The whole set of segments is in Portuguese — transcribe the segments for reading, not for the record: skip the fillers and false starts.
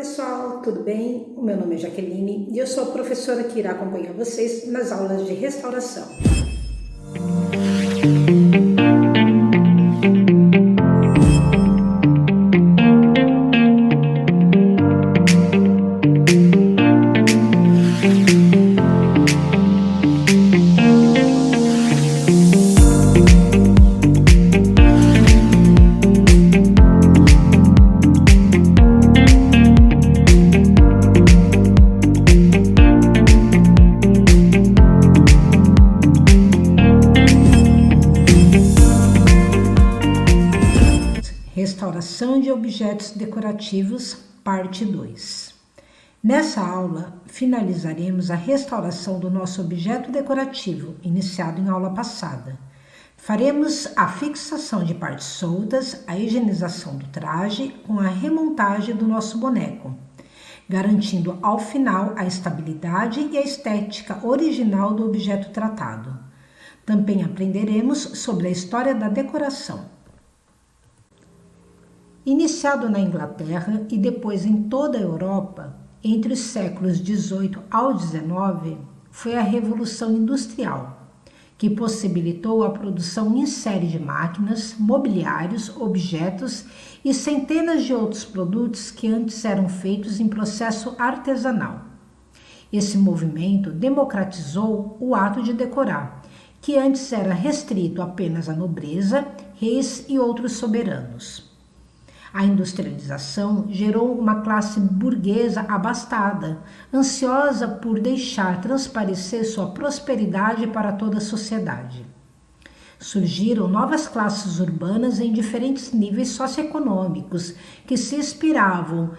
Pessoal, tudo bem? O meu nome é Jaqueline e eu sou a professora que irá acompanhar vocês nas aulas de restauração. Restauração de objetos decorativos, parte 2. Nessa aula, finalizaremos a restauração do nosso objeto decorativo, iniciado em aula passada. Faremos a fixação de partes soltas, a higienização do traje com a remontagem do nosso boneco, garantindo ao final a estabilidade e a estética original do objeto tratado. Também aprenderemos sobre a história da decoração. Iniciado na Inglaterra e depois em toda a Europa, entre os séculos XVIII ao XIX, foi a Revolução Industrial, que possibilitou a produção em série de máquinas, mobiliários, objetos e centenas de outros produtos que antes eram feitos em processo artesanal. Esse movimento democratizou o ato de decorar, que antes era restrito apenas à nobreza, reis e outros soberanos. A industrialização gerou uma classe burguesa abastada, ansiosa por deixar transparecer sua prosperidade para toda a sociedade. Surgiram novas classes urbanas em diferentes níveis socioeconômicos que se inspiravam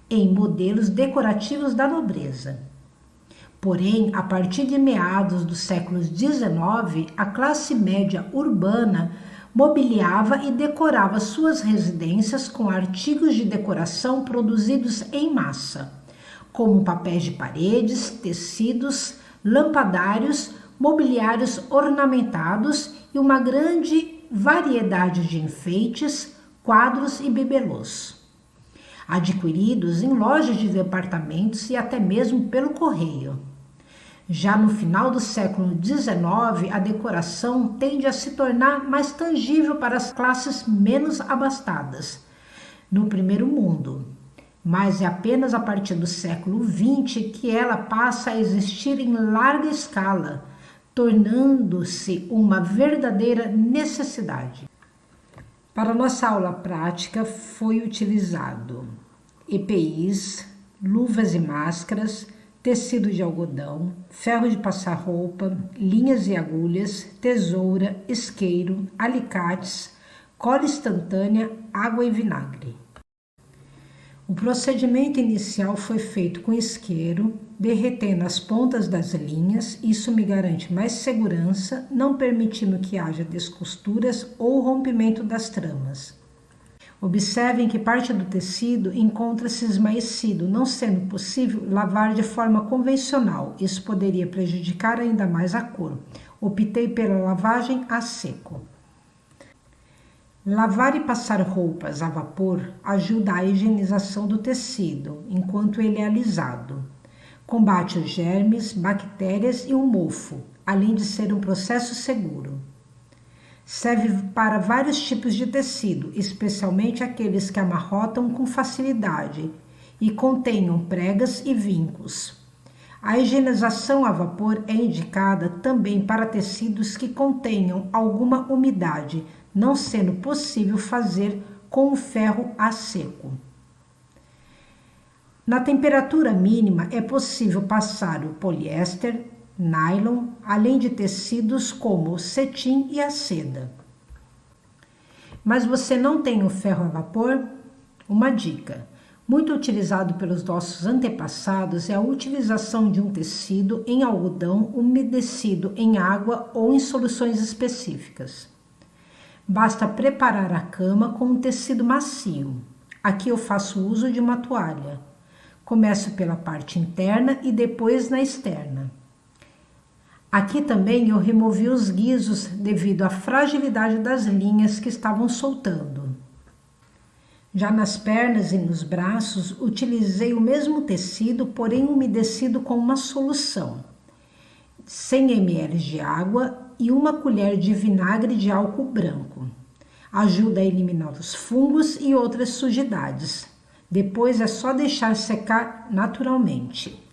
em modelos decorativos da nobreza. Porém, a partir de meados do século XIX, a classe média urbana mobiliava e decorava suas residências com artigos de decoração produzidos em massa, como papéis de paredes, tecidos, lampadários, mobiliários ornamentados e uma grande variedade de enfeites, quadros e bibelôs, adquiridos em lojas de departamentos e até mesmo pelo correio. Já no final do século XIX, a decoração tende a se tornar mais tangível para as classes menos abastadas no primeiro mundo, mas é apenas a partir do século XX que ela passa a existir em larga escala, tornando-se uma verdadeira necessidade. Para nossa aula prática foi utilizado EPIs, luvas e máscaras, tecido de algodão, ferro de passar roupa, linhas e agulhas, tesoura, isqueiro, alicates, cola instantânea, água e vinagre. O procedimento inicial foi feito com isqueiro, derretendo as pontas das linhas. Isso me garante mais segurança, não permitindo que haja descosturas ou rompimento das tramas. Observem que parte do tecido encontra-se esmaecido, não sendo possível lavar de forma convencional. Isso poderia prejudicar ainda mais a cor. Optei pela lavagem a seco. Lavar e passar roupas a vapor ajuda à higienização do tecido, enquanto ele é alisado. Combate os germes, bactérias e o mofo, além de ser um processo seguro. Serve para vários tipos de tecido, especialmente aqueles que amarrotam com facilidade e contenham pregas e vincos. A higienização a vapor é indicada também para tecidos que contenham alguma umidade, não sendo possível fazer com o ferro a seco. Na temperatura mínima é possível passar o poliéster, nylon, além de tecidos como o cetim e a seda. Mas você não tem o ferro a vapor? Uma dica: muito utilizado pelos nossos antepassados é a utilização de um tecido em algodão umedecido em água ou em soluções específicas. Basta preparar a cama com um tecido macio. Aqui eu faço uso de uma toalha. Começo pela parte interna e depois na externa. Aqui também eu removi os guizos devido à fragilidade das linhas que estavam soltando. Já nas pernas e nos braços, utilizei o mesmo tecido, porém umedecido com uma solução. 100 ml de água e 1 colher de vinagre de álcool branco. Ajuda a eliminar os fungos e outras sujidades. Depois é só deixar secar naturalmente.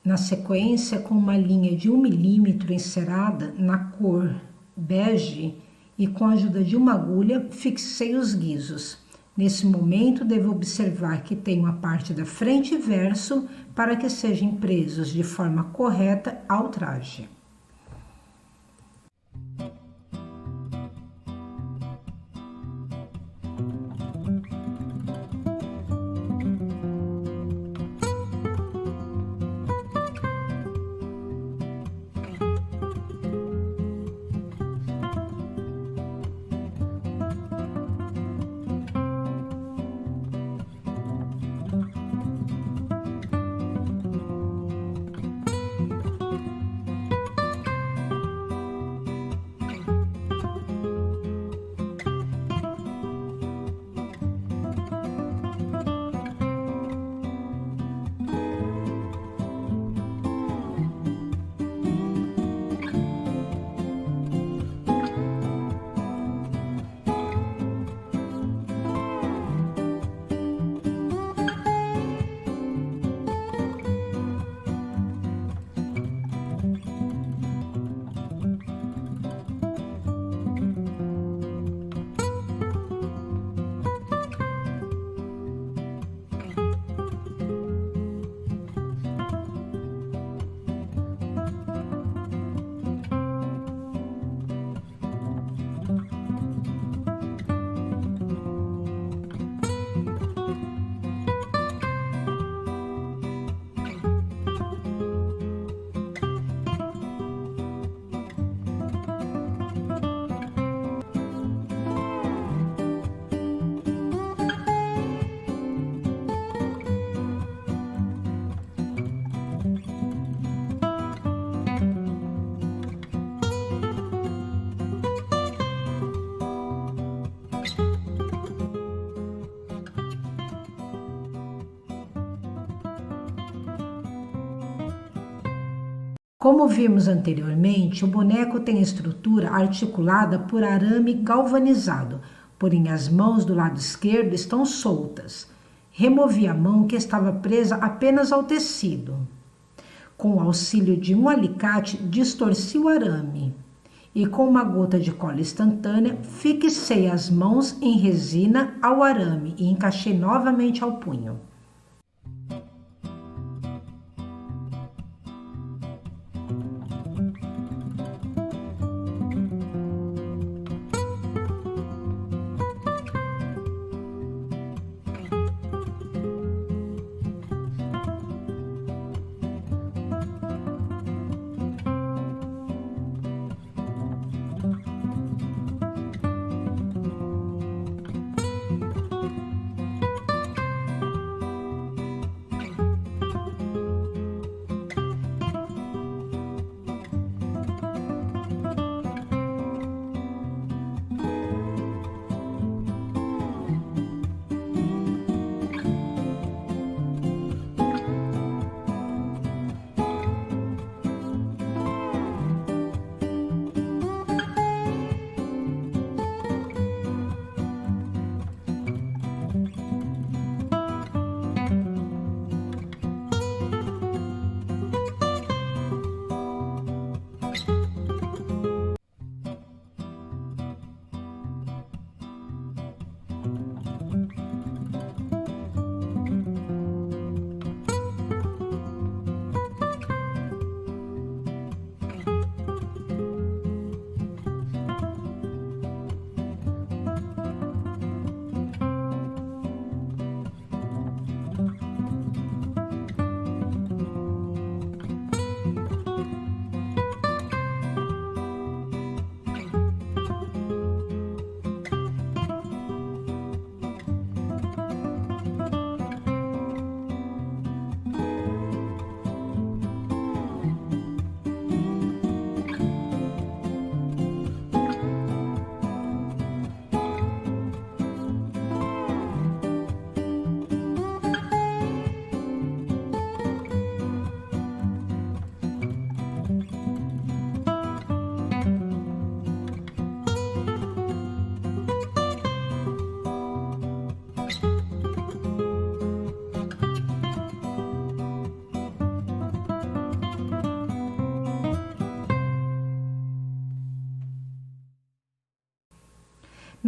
Na sequência, com uma linha de 1 milímetro encerada na cor bege e com a ajuda de uma agulha, fixei os guizos. Nesse momento, devo observar que tenho a parte da frente e verso para que sejam presos de forma correta ao traje. Como vimos anteriormente, o boneco tem estrutura articulada por arame galvanizado, porém as mãos do lado esquerdo estão soltas. Removi a mão que estava presa apenas ao tecido. Com o auxílio de um alicate, distorci o arame e com uma gota de cola instantânea, fixei as mãos em resina ao arame e encaixei novamente ao punho.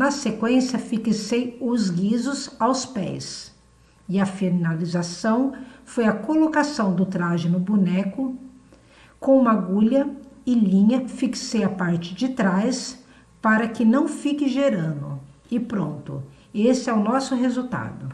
Na sequência, fixei os guizos aos pés. E a finalização foi a colocação do traje no boneco. Com uma agulha e linha, fixei a parte de trás para que não fique gerando. E pronto, esse é o nosso resultado.